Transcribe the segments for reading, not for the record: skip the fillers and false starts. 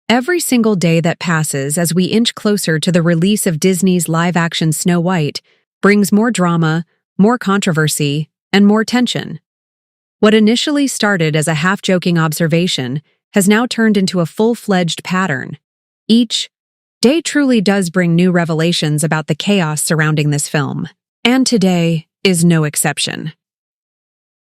Every single day that passes as we inch closer to the release of Disney's live-action Snow White brings more drama, more controversy, and more tension. What initially started as a half-joking observation has now turned into a full-fledged pattern. Each day truly does bring new revelations about the chaos surrounding this film, and today is no exception.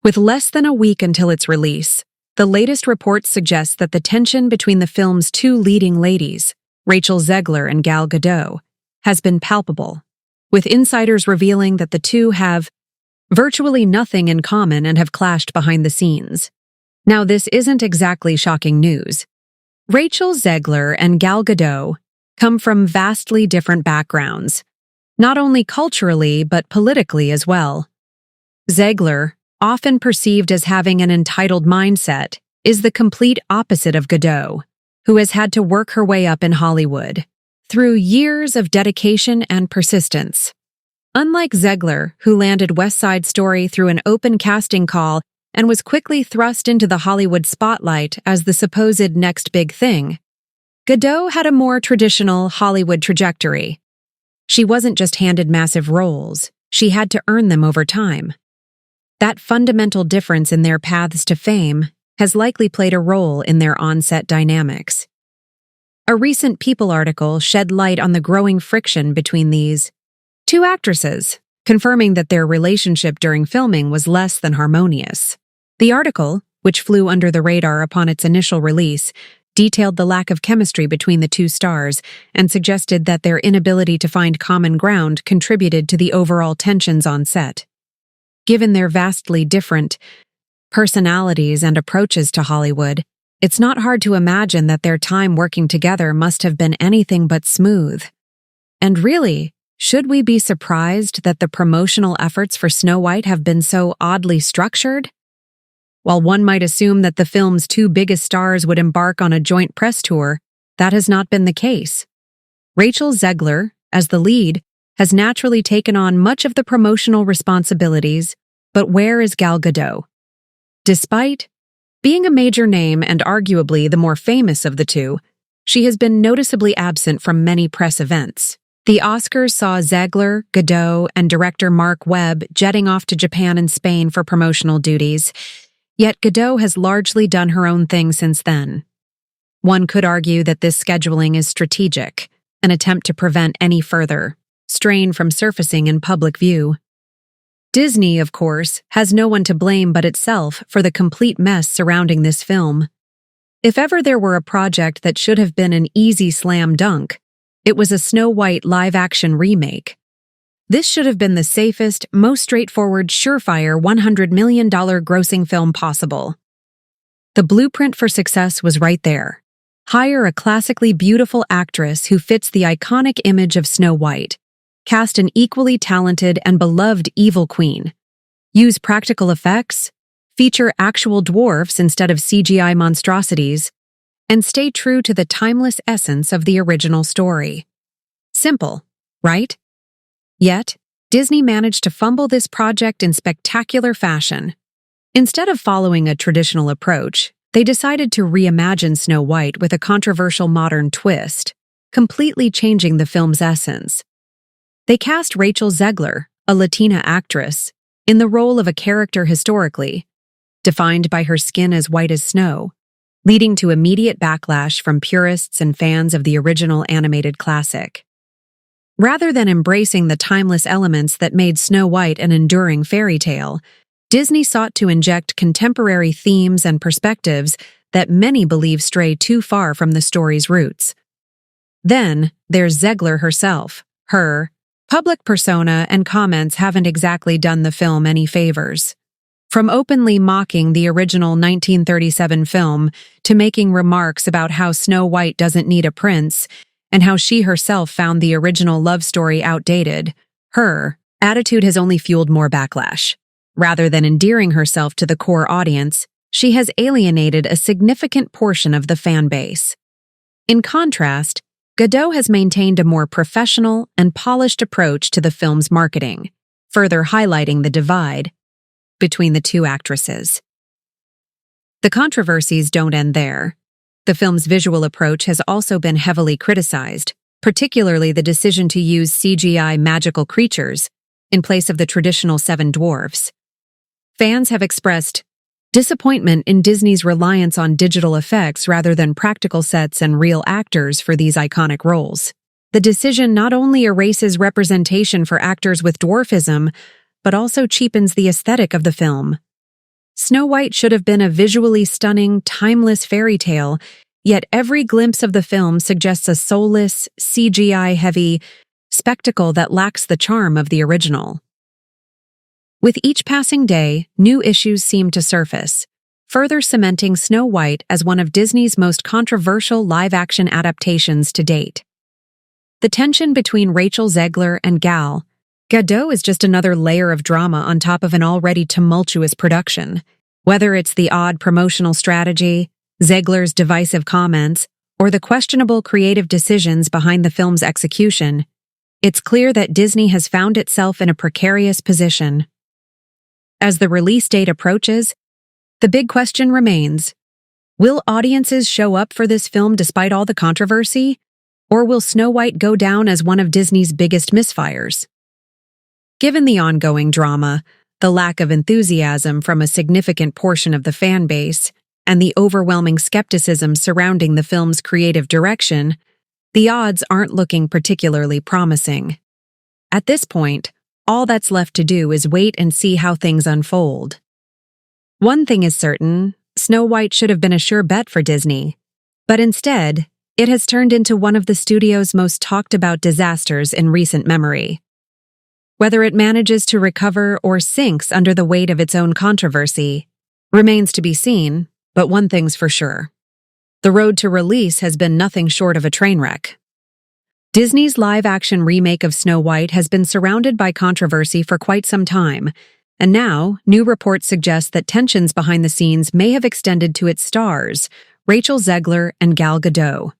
With less than a week until its release, the latest reports suggest that the tension between the film's two leading ladies, Rachel Zegler and Gal Gadot, has been palpable, with insiders revealing that the two have virtually nothing in common and have clashed behind the scenes. Now, this isn't exactly shocking news. Rachel Zegler and Gal Gadot come from vastly different backgrounds, not only culturally but politically as well. Zegler, often perceived as having an entitled mindset, is the complete opposite of Gadot, who has had to work her way up in Hollywood through years of dedication and persistence. Unlike Zegler, who landed West Side Story through an open casting call and was quickly thrust into the Hollywood spotlight as the supposed next big thing, Gadot had a more traditional Hollywood trajectory. She wasn't just handed massive roles, she had to earn them over time. That fundamental difference in their paths to fame has likely played a role in their on-set dynamics. A recent People article shed light on the growing friction between these two actresses, confirming that their relationship during filming was less than harmonious. The article, which flew under the radar upon its initial release, detailed the lack of chemistry between the two stars and suggested that their inability to find common ground contributed to the overall tensions on set. Given their vastly different personalities and approaches to Hollywood, it's not hard to imagine that their time working together must have been anything but smooth. And really, should we be surprised that the promotional efforts for Snow White have been so oddly structured? While one might assume that the film's two biggest stars would embark on a joint press tour, that has not been the case. Rachel Zegler, as the lead, has naturally taken on much of the promotional responsibilities, but where is Gal Gadot? Despite being a major name and arguably the more famous of the two, she has been noticeably absent from many press events. The Oscars saw Zegler, Gadot, and director Mark Webb jetting off to Japan and Spain for promotional duties, yet Gadot has largely done her own thing since then. One could argue that this scheduling is strategic, an attempt to prevent any further strain from surfacing in public view. Disney, of course, has no one to blame but itself for the complete mess surrounding this film. If ever there were a project that should have been an easy slam dunk, it was a Snow White live-action remake. This should have been the safest, most straightforward, surefire $100 million grossing film possible. The blueprint for success was right there. Hire a classically beautiful actress who fits the iconic image of Snow White. Cast an equally talented and beloved evil queen. Use practical effects, feature actual dwarfs instead of CGI monstrosities, and stay true to the timeless essence of the original story. Simple, right? Yet, Disney managed to fumble this project in spectacular fashion. Instead of following a traditional approach, they decided to reimagine Snow White with a controversial modern twist, completely changing the film's essence. They cast Rachel Zegler, a Latina actress, in the role of a character historically, defined by her skin as white as snow, leading to immediate backlash from purists and fans of the original animated classic. Rather than embracing the timeless elements that made Snow White an enduring fairy tale, Disney sought to inject contemporary themes and perspectives that many believe stray too far from the story's roots. Then, there's Zegler herself. Her public persona and comments haven't exactly done the film any favors. From openly mocking the original 1937 film to making remarks about how Snow White doesn't need a prince and how she herself found the original love story outdated, her attitude has only fueled more backlash. Rather than endearing herself to the core audience, she has alienated a significant portion of the fan base. In contrast, Gadot has maintained a more professional and polished approach to the film's marketing, further highlighting the divide between the two actresses. The controversies don't end there. The film's visual approach has also been heavily criticized, particularly the decision to use CGI magical creatures in place of the traditional seven dwarfs. Fans have expressed disappointment in Disney's reliance on digital effects rather than practical sets and real actors for these iconic roles. The decision not only erases representation for actors with dwarfism, but also cheapens the aesthetic of the film. Snow White should have been a visually stunning, timeless fairy tale, yet every glimpse of the film suggests a soulless, CGI-heavy spectacle that lacks the charm of the original. With each passing day, new issues seem to surface, further cementing Snow White as one of Disney's most controversial live-action adaptations to date. The tension between Rachel Zegler and Gadot is just another layer of drama on top of an already tumultuous production. Whether it's the odd promotional strategy, Zegler's divisive comments, or the questionable creative decisions behind the film's execution, it's clear that Disney has found itself in a precarious position. As the release date approaches, the big question remains: will audiences show up for this film despite all the controversy? Or will Snow White go down as one of Disney's biggest misfires? Given the ongoing drama, the lack of enthusiasm from a significant portion of the fan base, and the overwhelming skepticism surrounding the film's creative direction, the odds aren't looking particularly promising. At this point, all that's left to do is wait and see how things unfold. One thing is certain: Snow White should have been a sure bet for Disney. But instead, it has turned into one of the studio's most talked-about disasters in recent memory. Whether it manages to recover or sinks under the weight of its own controversy remains to be seen, but one thing's for sure: the road to release has been nothing short of a train wreck. Disney's live-action remake of Snow White has been surrounded by controversy for quite some time, and now new reports suggest that tensions behind the scenes may have extended to its stars, Rachel Zegler and Gal Gadot.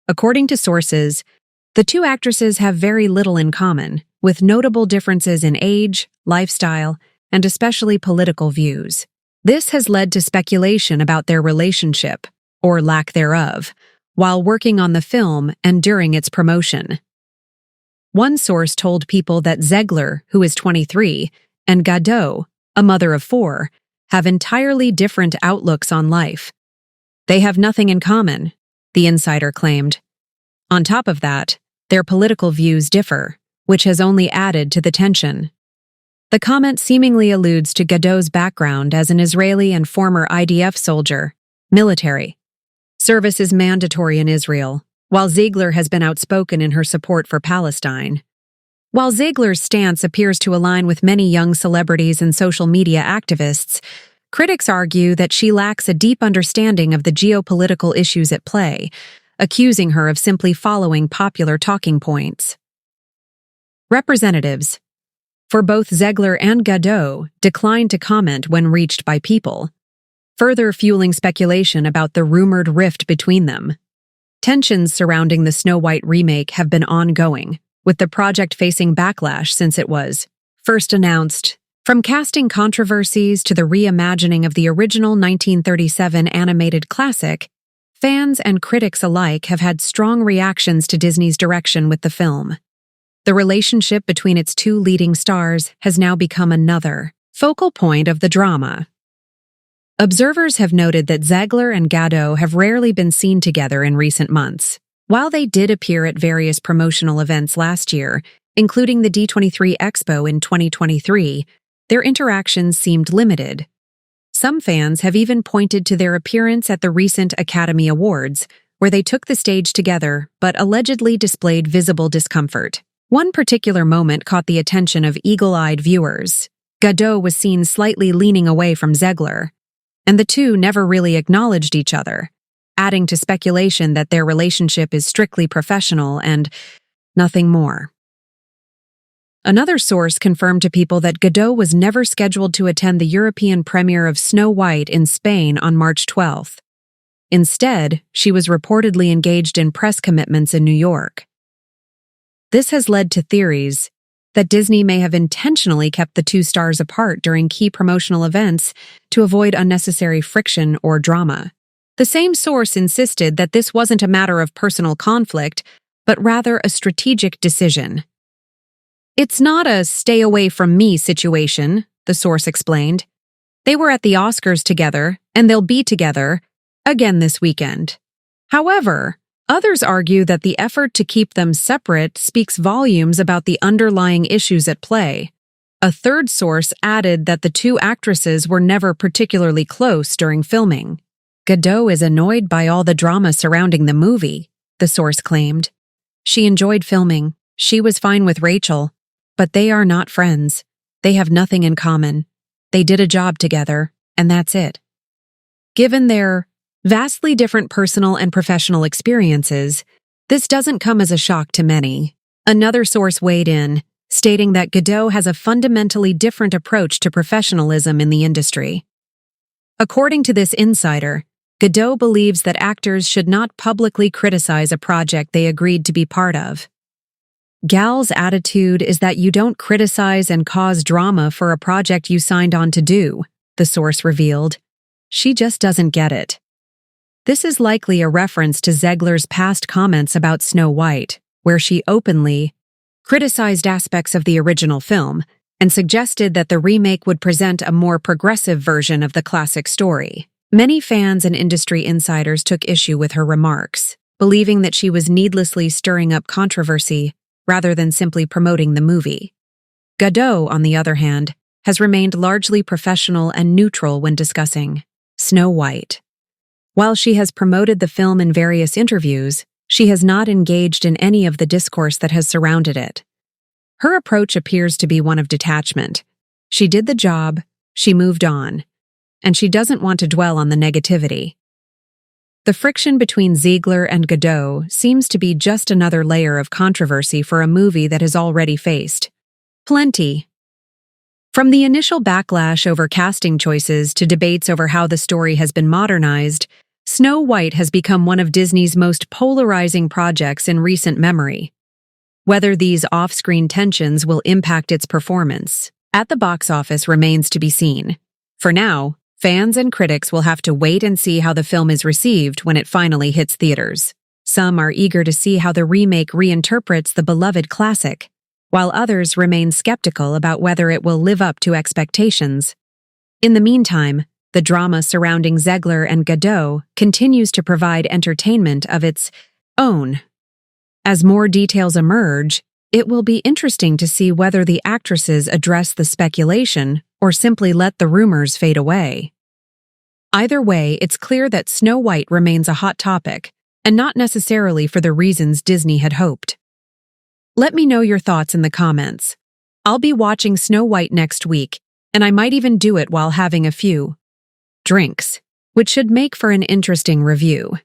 According to sources, the two actresses have very little in common, with notable differences in age, lifestyle, and especially political views. This has led to speculation about their relationship, or lack thereof, while working on the film and during its promotion. One source told People that Zegler, who is 23, and Gadot, a mother of 4, have entirely different outlooks on life. They have nothing in common, the insider claimed. On top of that, their political views differ, which has only added to the tension. The comment seemingly alludes to Gadot's background as an Israeli and former IDF soldier, military. Service is mandatory in Israel, while Zegler has been outspoken in her support for Palestine. While Zegler's stance appears to align with many young celebrities and social media activists, critics argue that she lacks a deep understanding of the geopolitical issues at play, accusing her of simply following popular talking points. Representatives for both Zegler and Gadot declined to comment when reached by People, further fueling speculation about the rumored rift between them. Tensions surrounding the Snow White remake have been ongoing, with the project facing backlash since it was first announced. From casting controversies to the reimagining of the original 1937 animated classic, fans and critics alike have had strong reactions to Disney's direction with the film. The relationship between its two leading stars has now become another focal point of the drama. Observers have noted that Zegler and Gadot have rarely been seen together in recent months. While they did appear at various promotional events last year, including the D23 Expo in 2023, their interactions seemed limited. Some fans have even pointed to their appearance at the recent Academy Awards, where they took the stage together but allegedly displayed visible discomfort. One particular moment caught the attention of eagle-eyed viewers. Gadot was seen slightly leaning away from Zegler, and the two never really acknowledged each other, adding to speculation that their relationship is strictly professional and nothing more. Another source confirmed to People that Gadot was never scheduled to attend the European premiere of Snow White in Spain on March 12th. Instead, she was reportedly engaged in press commitments in New York. This has led to theories that Disney may have intentionally kept the two stars apart during key promotional events to avoid unnecessary friction or drama. The same source insisted that this wasn't a matter of personal conflict, but rather a strategic decision. "It's not a stay away from me situation," the source explained. "They were at the Oscars together, and they'll be together again this weekend." However, others argue that the effort to keep them separate speaks volumes about the underlying issues at play. A third source added that the two actresses were never particularly close during filming. "Gadot is annoyed by all the drama surrounding the movie," the source claimed. "She enjoyed filming. She was fine with Rachel. But they are not friends. They have nothing in common. They did a job together, and that's it." Given their vastly different personal and professional experiences, this doesn't come as a shock to many. Another source weighed in, stating that Gadot has a fundamentally different approach to professionalism in the industry. According to this insider, Gadot believes that actors should not publicly criticize a project they agreed to be part of. "Gal's attitude is that you don't criticize and cause drama for a project you signed on to do," the source revealed. "She just doesn't get it." This is likely a reference to Zegler's past comments about Snow White, where she openly criticized aspects of the original film and suggested that the remake would present a more progressive version of the classic story. Many fans and industry insiders took issue with her remarks, believing that she was needlessly stirring up controversy rather than simply promoting the movie. Gadot, on the other hand, has remained largely professional and neutral when discussing Snow White. While she has promoted the film in various interviews, she has not engaged in any of the discourse that has surrounded it. Her approach appears to be one of detachment. She did the job, she moved on, and she doesn't want to dwell on the negativity. The friction between Zegler and Gadot seems to be just another layer of controversy for a movie that has already faced plenty. From the initial backlash over casting choices to debates over how the story has been modernized, Snow White has become one of Disney's most polarizing projects in recent memory. Whether these off-screen tensions will impact its performance at the box office remains to be seen. For now, fans and critics will have to wait and see how the film is received when it finally hits theaters. Some are eager to see how the remake reinterprets the beloved classic, while others remain skeptical about whether it will live up to expectations. In the meantime, the drama surrounding Zegler and Gadot continues to provide entertainment of its own. As more details emerge, it will be interesting to see whether the actresses address the speculation or simply let the rumors fade away. Either way, it's clear that Snow White remains a hot topic, and not necessarily for the reasons Disney had hoped. Let me know your thoughts in the comments. I'll be watching Snow White next week, and I might even do it while having a few drinks, which should make for an interesting review.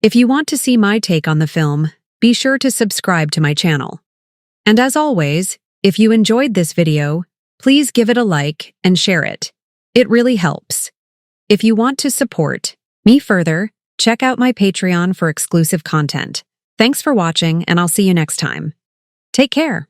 If you want to see my take on the film, be sure to subscribe to my channel. And as always, if you enjoyed this video, please give it a like and share it. It really helps. If you want to support me further, check out my Patreon for exclusive content. Thanks for watching, and I'll see you next time. Take care.